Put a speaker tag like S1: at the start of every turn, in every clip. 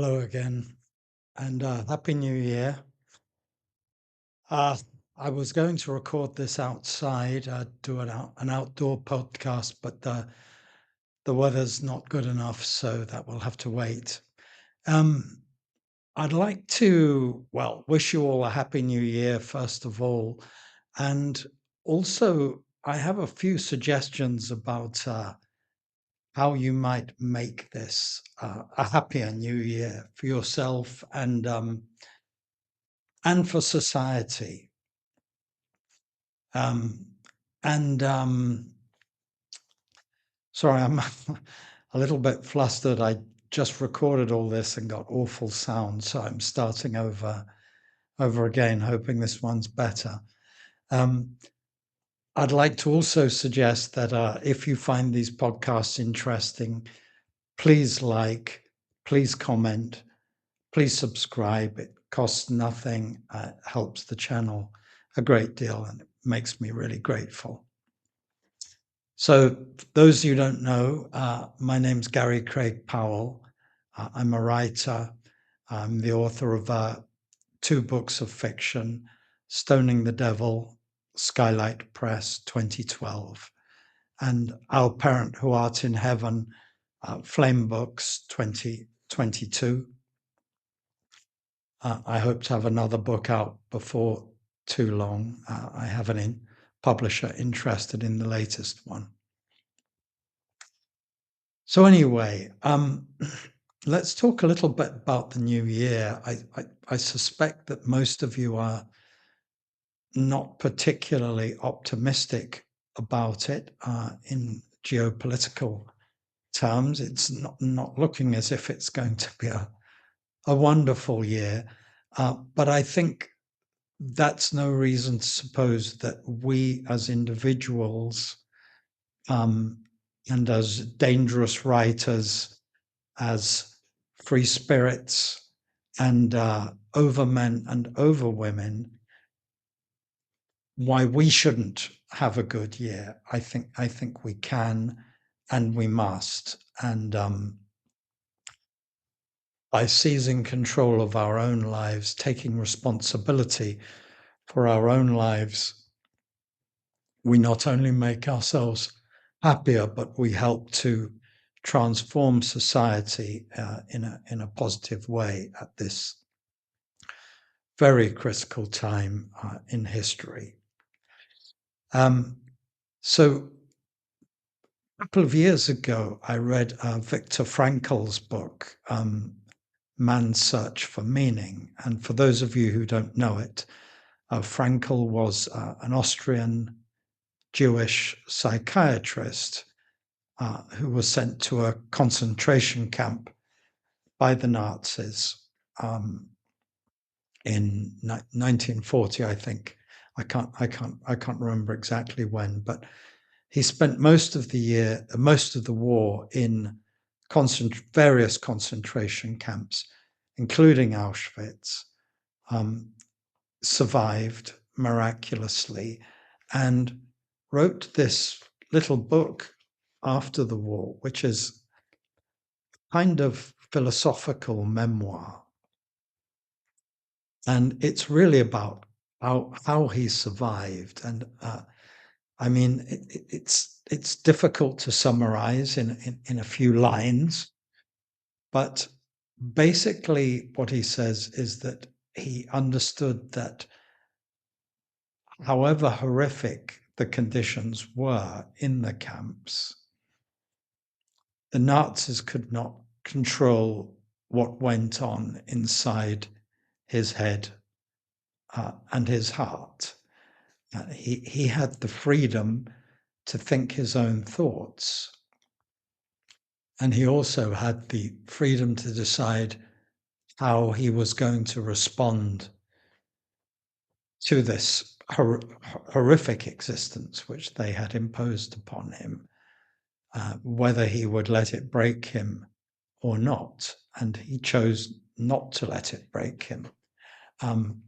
S1: Hello again, and Happy New Year. Uh, I was going to record this outside, do an outdoor podcast, but the weather's not good enough, so that will have to wait. Um, I'd like to, well, wish you all a Happy New Year, first of all. And also, I have a few suggestions about how you might make this a happier New Year for yourself and for society. Um, and Sorry, I'm a little bit flustered. I just recorded all this and got awful sound, so I'm starting over again, hoping this one's better. Um, I'd like to also suggest that if you find these podcasts interesting, please like, please comment, please subscribe. It costs nothing. Helps the channel a great deal, and it makes me really grateful. So, those you don't know, my name's Gary Craig Powell. I'm a writer. I'm the author of two books of fiction: Stoning the Devil, Skylight Press, 2012, and Our Parent Who Art in Heaven, Flame Books, 2022. I hope to have another book out before too long. I have publisher interested in the latest one. So anyway, let's talk a little bit about the new year. I suspect that most of you are not particularly optimistic about it in geopolitical terms. It's not looking as if it's going to be a wonderful year. But I think that's no reason to suppose that we as individuals um, and as dangerous writers, as free spirits, and over men and over women, why we shouldn't have a good year. I think we can and we must. And by seizing control of our own lives, taking responsibility for our own lives, we not only make ourselves happier, but we help to transform society in a positive way at this very critical time in history. Um, so, a couple of years ago, I read Viktor Frankl's book, Man's Search for Meaning. And for those of you who don't know it, Frankl was an Austrian Jewish psychiatrist who was sent to a concentration camp by the Nazis in 1940, I think. I can't remember exactly when, but he spent most of the war in various concentration camps, including Auschwitz. Um, Survived miraculously, and wrote this little book after the war, which is kind of philosophical memoir. And it's really about how he survived. And I mean, it's difficult to summarize in a few lines, but basically what he says is that he understood that however horrific the conditions were in the camps, the Nazis could not control what went on inside his head and his heart. He had the freedom to think his own thoughts. And he also had the freedom to decide how he was going to respond to this horrific existence which they had imposed upon him, whether he would let it break him or not. And he chose not to let it break him. Um,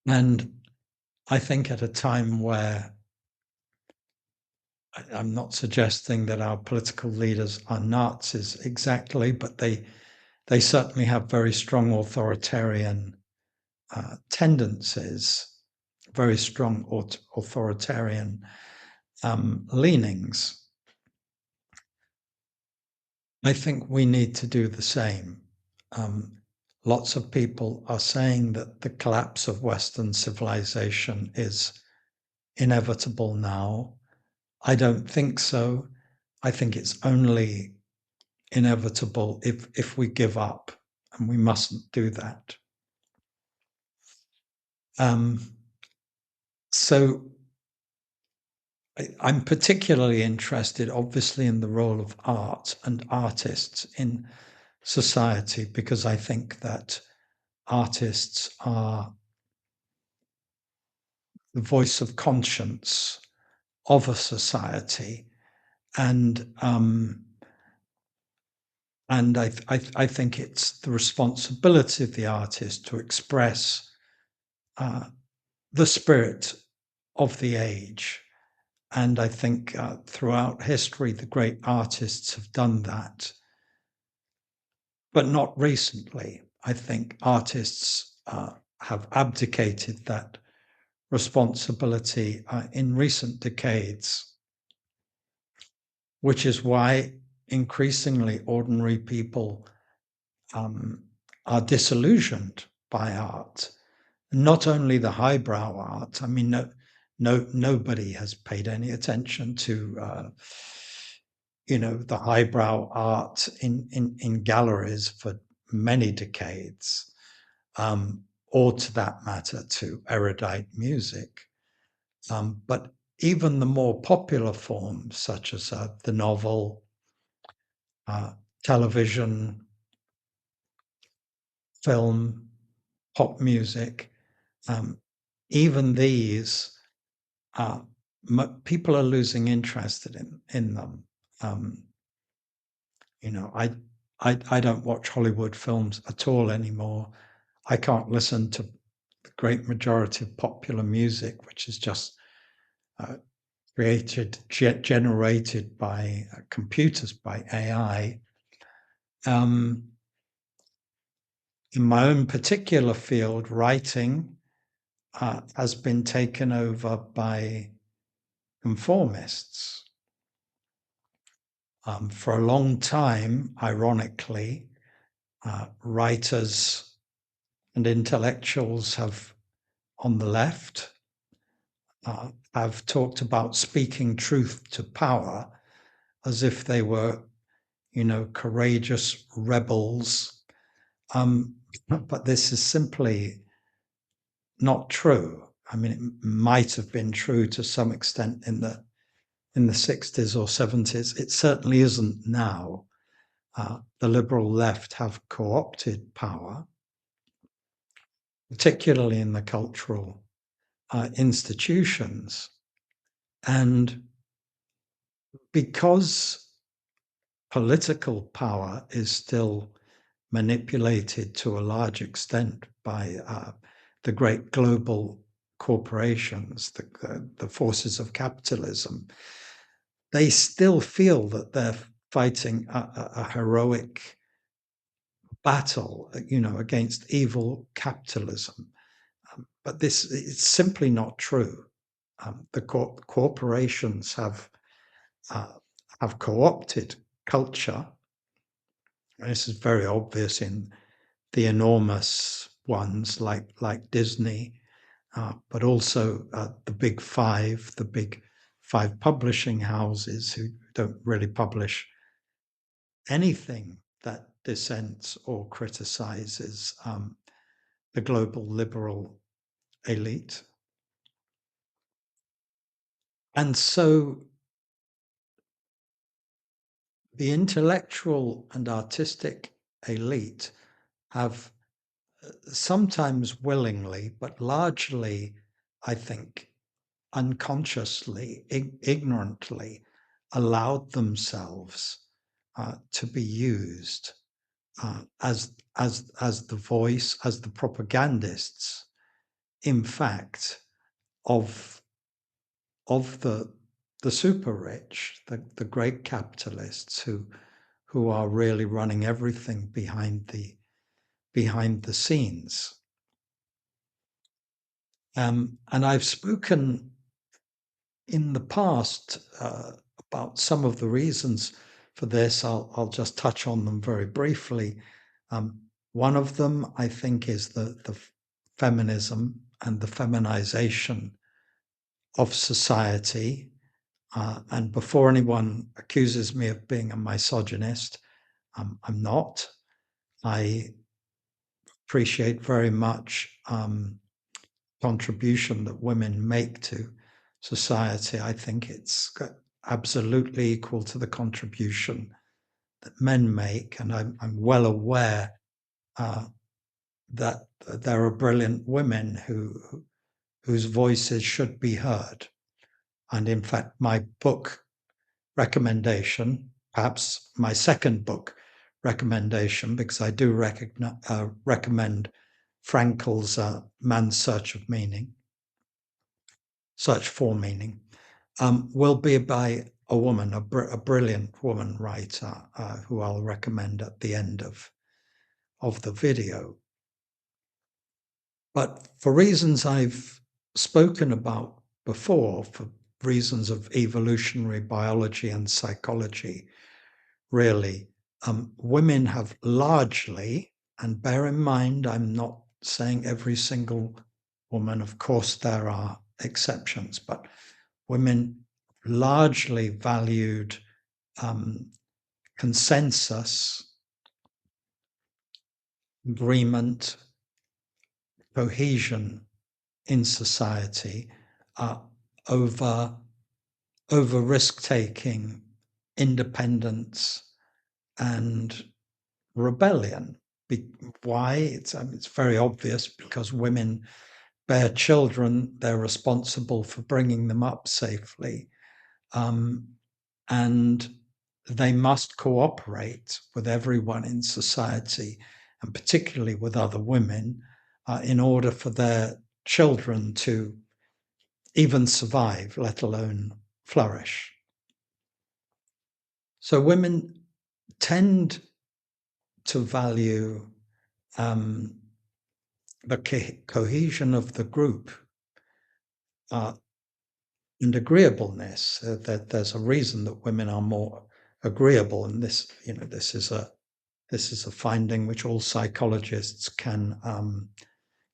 S1: and I think at a time where I'm not suggesting that our political leaders are Nazis exactly, but they certainly have very strong authoritarian tendencies, very strong authoritarian leanings. I think we need to do the same. Um, Lots of people are saying that the collapse of Western civilization is inevitable now. I don't think so. I think it's only inevitable if we give up, and we mustn't do that. Um, so I'm particularly interested, obviously, in the role of art and artists in society because I think that artists are the voice of conscience of a society, and I think it's the responsibility of the artist to express uh, the spirit of the age. And I think throughout history, the great artists have done that, but not recently. I think artists have abdicated that responsibility in recent decades, which is why increasingly ordinary people um, are disillusioned by art. Not only the highbrow art. I mean, nobody has paid any attention to the highbrow art in galleries for many decades, or to that matter, to erudite music. But even the more popular forms, such as the novel, uh, television, film, pop music, um, even these, people are losing interest in them. Um, I don't watch Hollywood films at all anymore. I can't listen to the great majority of popular music, which is just uh, generated by computers, by AI. Um, in my own particular field, writing has been taken over by conformists. For a long time, ironically, writers and intellectuals on the left, have talked about speaking truth to power as if they were, courageous rebels. Um, but this is simply not true. I mean, it might have been true to some extent in the 60s or 70s. It certainly isn't now. The liberal left have co-opted power, particularly in the cultural institutions. And because political power is still manipulated to a large extent by the great global corporations, the forces of capitalism, they still feel that they're fighting a heroic battle, against evil capitalism. But this it's simply not true. The corporations uh, have co-opted culture. And this is very obvious in the enormous ones like Disney, but also the big five, the big five publishing houses who don't really publish anything that dissents or criticizes the global liberal elite. And so the intellectual and artistic elite have sometimes willingly, but largely, I think, unconsciously, ignorantly allowed themselves to be used as the voice, as the propagandists, in fact, of the super rich, the great capitalists who are really running everything behind the scenes. And I've spoken in the past about some of the reasons for this. I'll just touch on them very briefly. One of them, I think, is the feminism and the feminization of society. And before anyone accuses me of being a misogynist, I'm not. I appreciate very much contribution that women make to society. I think it's absolutely equal to the contribution that men make, and I'm well aware that there are brilliant women whose voices should be heard. And in fact, my book recommendation, perhaps my second book recommendation, because I do recommend Frankl's Man's Search of Meaning, Search for Meaning, will be by a woman, a brilliant woman writer, who I'll recommend at the end of the video. But for reasons I've spoken about before, for reasons of evolutionary biology and psychology, really, women have largely, and bear in mind, I'm not saying every single woman, of course there are exceptions, but women largely valued consensus, agreement, cohesion in society uh, over risk-taking, independence, and rebellion. Why? It's very obvious, because women bear children, they're responsible for bringing them up safely, and they must cooperate with everyone in society, and particularly with other women, in order for their children to even survive, let alone flourish. So women tend to value the cohesion of the group and agreeableness. That there's a reason that women are more agreeable, and this is a finding which all psychologists can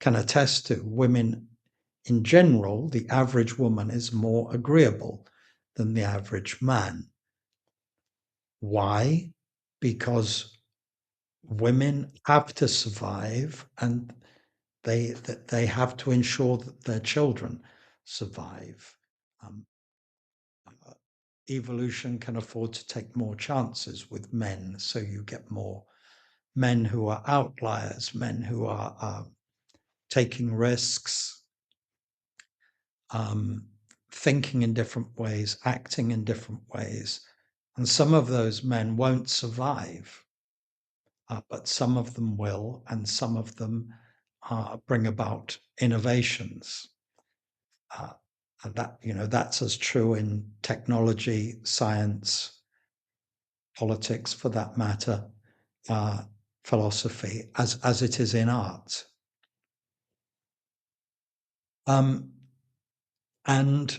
S1: attest to. Women, in general, the average woman is more agreeable than the average man. Why? Because women have to survive, and they have to ensure that their children survive. Um, Evolution can afford to take more chances with men, so you get more men who are outliers, men who are taking risks, thinking in different ways, acting in different ways. And some of those men won't survive, but some of them will, and some of them bring about innovations. And that's as true in technology, science, politics, for that matter, philosophy, as it is in art. And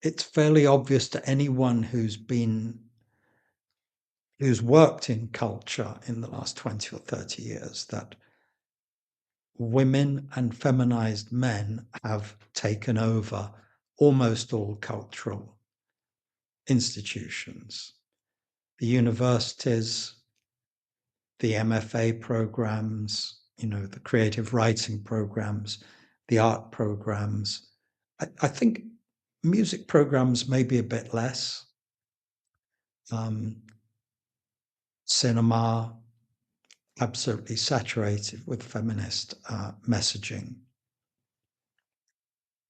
S1: it's fairly obvious to anyone who's worked in culture in the last 20 or 30 years that women and feminized men have taken over almost all cultural institutions. The universities, the MFA programs, the creative writing programs, the art programs. I think music programs may be a bit less. Cinema, absolutely saturated with feminist messaging.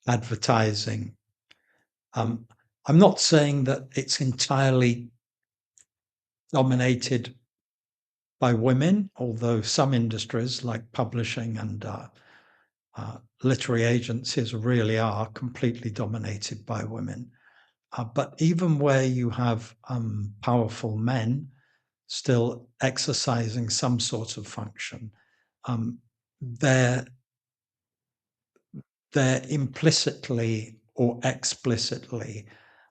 S1: Advertising. I'm not saying that it's entirely dominated by women, although some industries like publishing and literary agencies really are completely dominated by women. But even where you have powerful men still exercising some sort of function, um, they're they're implicitly or explicitly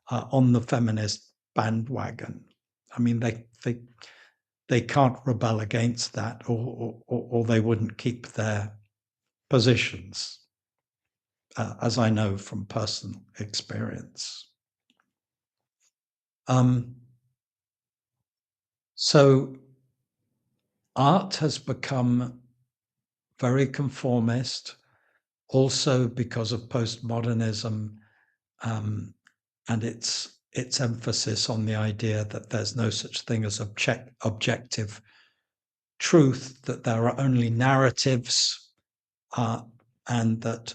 S1: on the feminist bandwagon. I mean, they can't rebel against that, or they wouldn't keep their positions, as I know from personal experience. Um, so art has become very conformist, also because of postmodernism, um, and its emphasis on the idea that there's no such thing as objective truth, that there are only narratives, uh, and that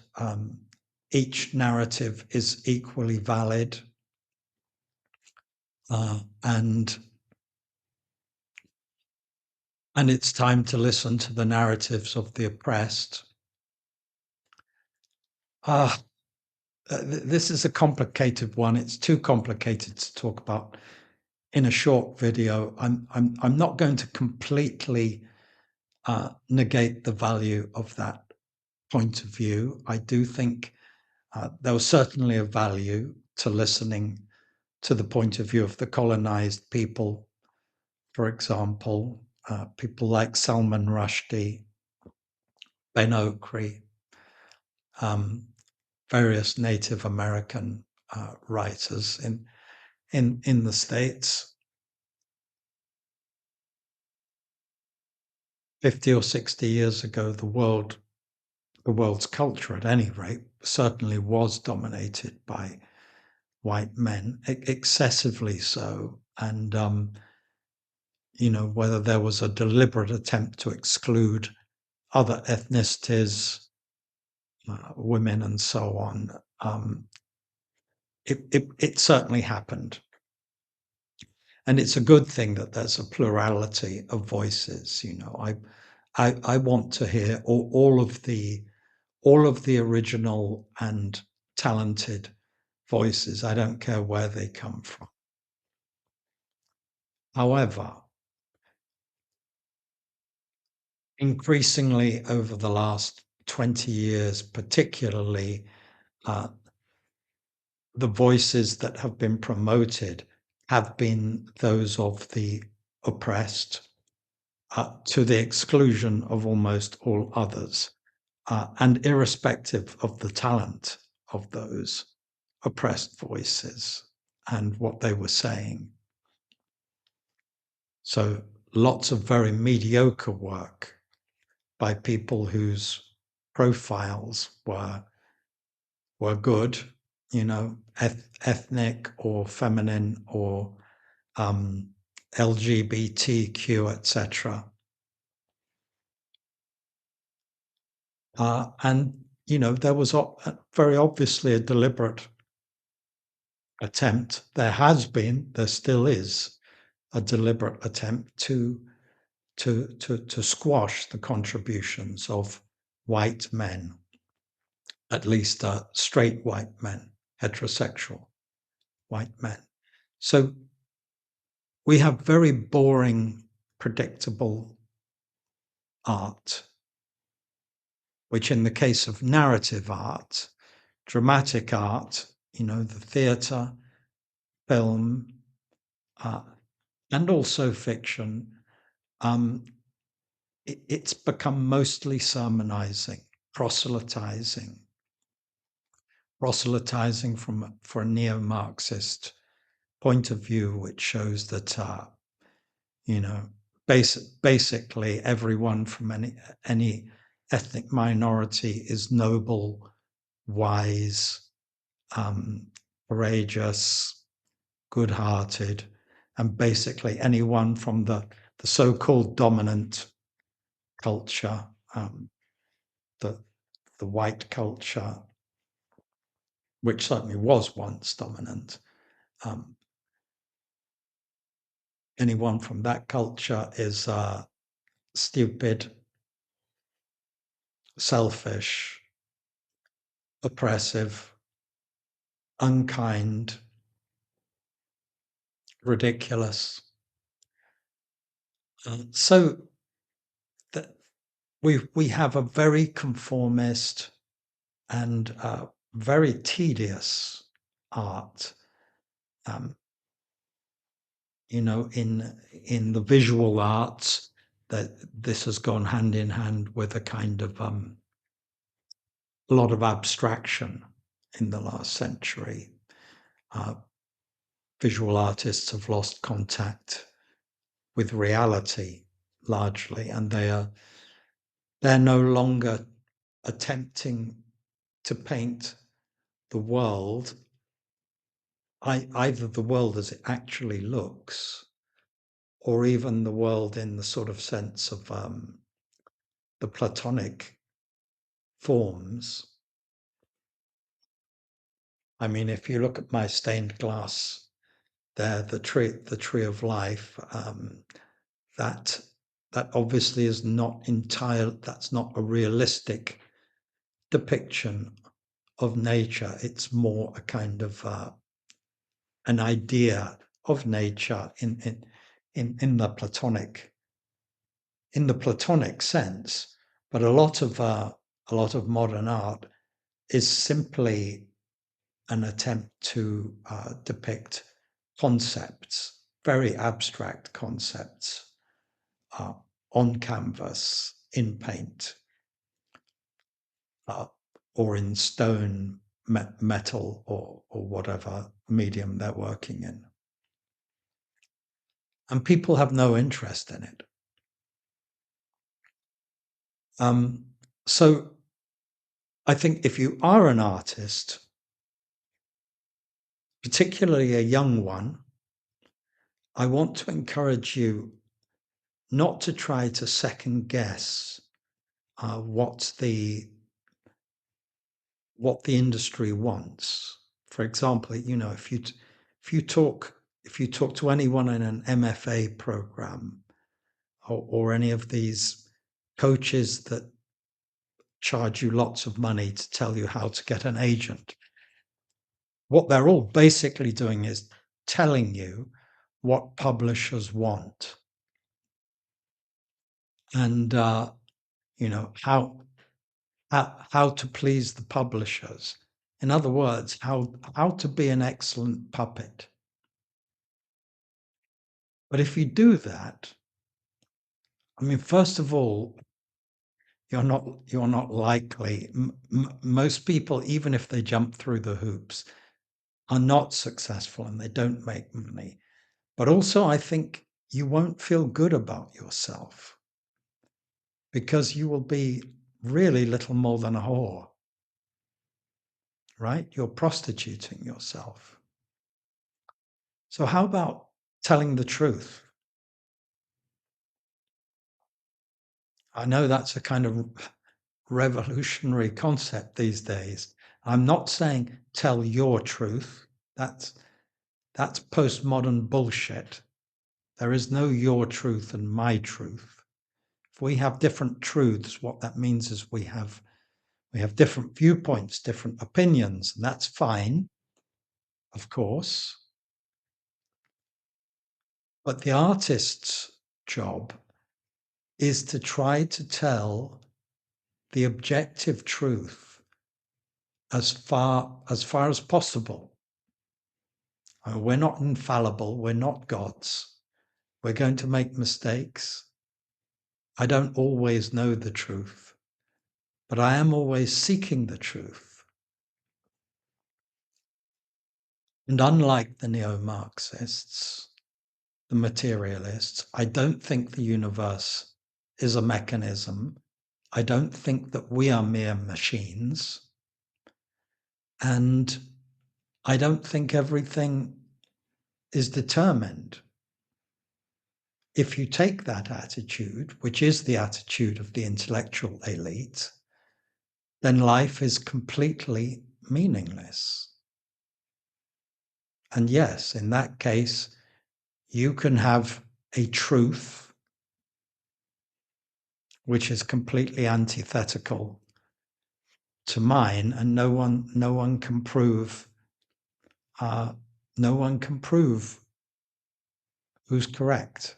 S1: each narrative is equally valid, and it's time to listen to the narratives of the oppressed. Uh, this is a complicated one. It's too complicated to talk about in a short video. I'm not going to completely negate the value of that point of view. I do think there was certainly a value to listening to the point of view of the colonized people, for example, people like Salman Rushdie, Ben Okri, um, various Native American writers in the States. 50 or 60 years ago, the world's culture, at any rate, certainly was dominated by white men, excessively so. And, whether there was a deliberate attempt to exclude other ethnicities, women, and so on, it certainly happened. And it's a good thing that there's a plurality of voices. I want to hear all of the original and talented voices. I don't care where they come from. However, increasingly over the last 20 years, particularly, uh, the voices that have been promoted have been those of the oppressed, to the exclusion of almost all others, and irrespective of the talent of those oppressed voices and what they were saying. So lots of very mediocre work by people whose profiles were good, ethnic or feminine or LGBTQ, etc. And there was very obviously a deliberate attempt. There still is a deliberate attempt to squash the contributions of white men, at least straight white men, heterosexual white men. So we have very boring, predictable art, which in the case of narrative art, dramatic art, the theatre, film, uh, and also fiction, um, it's become mostly sermonizing, proselytizing, for a neo-Marxist point of view, which shows that you know basically everyone from any ethnic minority is noble, wise, um, courageous, good-hearted, and basically anyone from the so-called dominant culture, the the white culture, which certainly was once dominant. Um, Anyone from that culture is stupid, selfish, oppressive, unkind, ridiculous. So that we have a very conformist and very tedious art. Um, in the visual arts, that this has gone hand in hand with a kind of a lot of abstraction in the last century. Uh, Visual artists have lost contact with reality largely, and they're no longer attempting to paint the world, either the world as it actually looks, or even the world in the sort of sense of the Platonic forms. I mean, if you look at my stained glass there, the tree of life, that that obviously is not entire. That's not a realistic depiction of nature. It's more a kind of an idea of nature in the Platonic sense. But a lot of modern art is simply an attempt to depict concepts, very abstract concepts, uh, on canvas, in paint, uh, or in stone, metal, or whatever medium they're working in. And people have no interest in it. Um, so I think if you are an artist, particularly a young one, I want to encourage you not to try to second guess what the industry wants. For example, if you talk to anyone in an MFA program, or any of these coaches that charge you lots of money to tell you how to get an agent, what they're all basically doing is telling you what publishers want, and how to please the publishers. In other words, how to be an excellent puppet. But if you do that, I mean, first of all, you're not likely. Most people, even if they jump through the hoops, are not successful and they don't make money. But also, I think you won't feel good about yourself because you will be really little more than a whore, right? You're prostituting yourself. So, how about telling the truth? I know that's a kind of revolutionary concept these days. I'm not saying tell your truth. That's postmodern bullshit. There is no your truth and my truth. If we have different truths, what that means is we have different viewpoints, different opinions, and that's fine, of course. But the artist's job is to try to tell the objective truth as far as possible. We're not infallible, we're not gods. We're going to make mistakes. I don't always know the truth, but I am always seeking the truth. And unlike the neo-Marxists, the materialists, I don't think the universe is a mechanism. I don't think that we are mere machines. And I don't think everything is determined. If you take that attitude, which is the attitude of the intellectual elite, then life is completely meaningless. And yes, in that case, you can have a truth which is completely antithetical to mine, and no one can prove who's correct?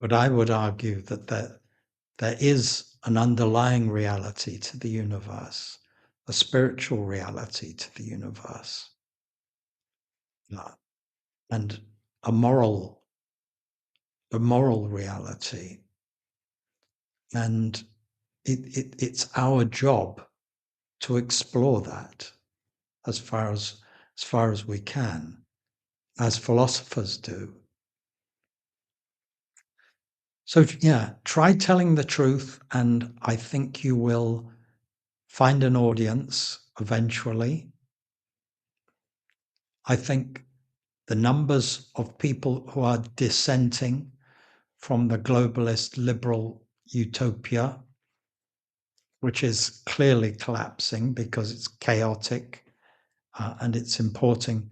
S1: But I would argue that there is an underlying reality to the universe, a spiritual reality to the universe, uh, and a moral a moral reality. And it's our job to explore that as far as we can, as philosophers do. So yeah, try telling the truth, and I think you will find an audience eventually. I think the numbers of people who are dissenting from the globalist liberal utopia, which is clearly collapsing because it's chaotic, and it's importing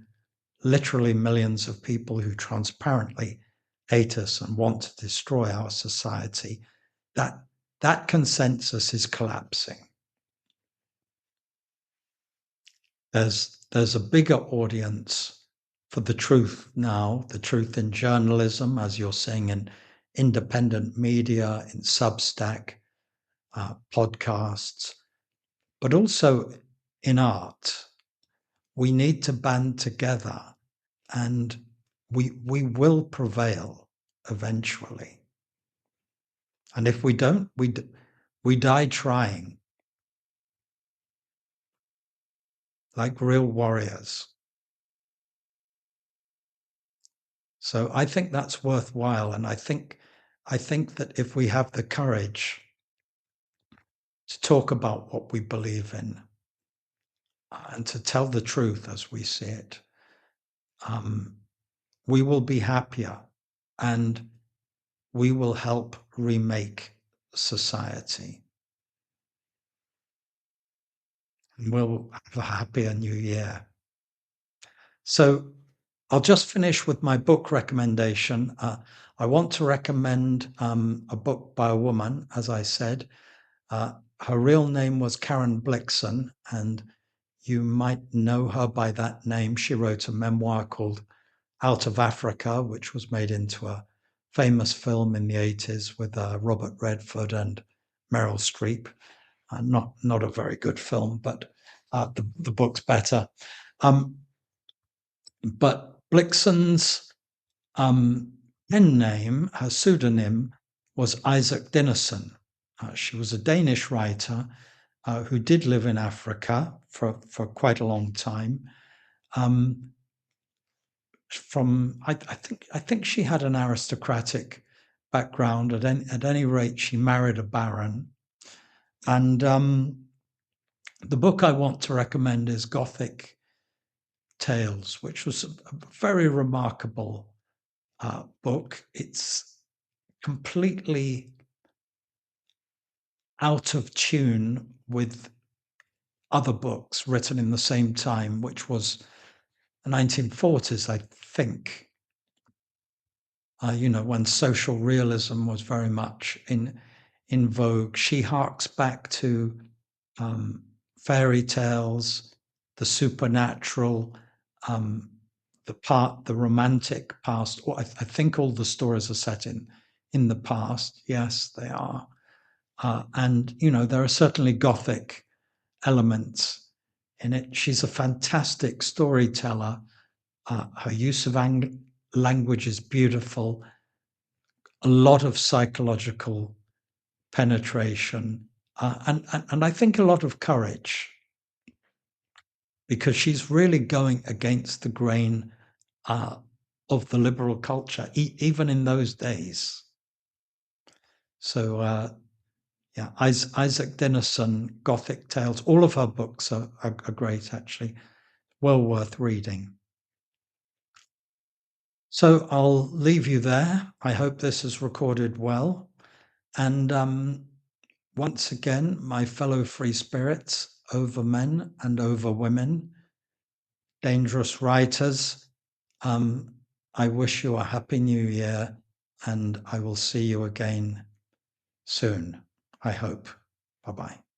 S1: literally millions of people who transparently hate us and want to destroy our society. That that consensus is collapsing. There's a bigger audience for the truth now, the truth in journalism, as you're saying, in independent media, in Substack, podcasts, but also in art. We need to band together, and we will prevail eventually. And if we don't, we die trying, like real warriors. So I think that's worthwhile, and I think that if we have the courage to talk about what we believe in, and to tell the truth as we see it, um, we will be happier, and we will help remake society. And we'll have a happier new year. So I'll just finish with my book recommendation. I want to recommend a book by a woman, as I said. Her real name was Karen Blixen, and you might know her by that name. She wrote a memoir called Out of Africa, which was made into a famous film in the 80s with Robert Redford and Meryl Streep. Not a very good film, but the book's better. Um, but Blixen's um, pen name, her pseudonym, was Isaac Dinesen. She was a Danish writer who did live in Africa for quite a long time. Um, I think she had an aristocratic background. At any rate, she married a baron. And the book I want to recommend is Gothic Tales, which was a very remarkable book. It's completely out of tune with other books written in the same time, which was the 1940s, I think. When social realism was very much in vogue. She harks back to um, fairy tales, the supernatural, um, the romantic past. Well, I think all the stories are set in the past. Yes, they are. And there are certainly Gothic elements in it. She's a fantastic storyteller. Her use of language is beautiful. A lot of psychological penetration, and I think a lot of courage, because she's really going against the grain uh, of the liberal culture, even in those days. So, yeah, Isaac Dinesen, Gothic Tales, all of her books are great, actually, well worth reading. So I'll leave you there. I hope this is recorded well. And once again, my fellow free spirits, over men and over women, dangerous writers, um, I wish you a happy new year, and I will see you again soon, I hope. Bye bye.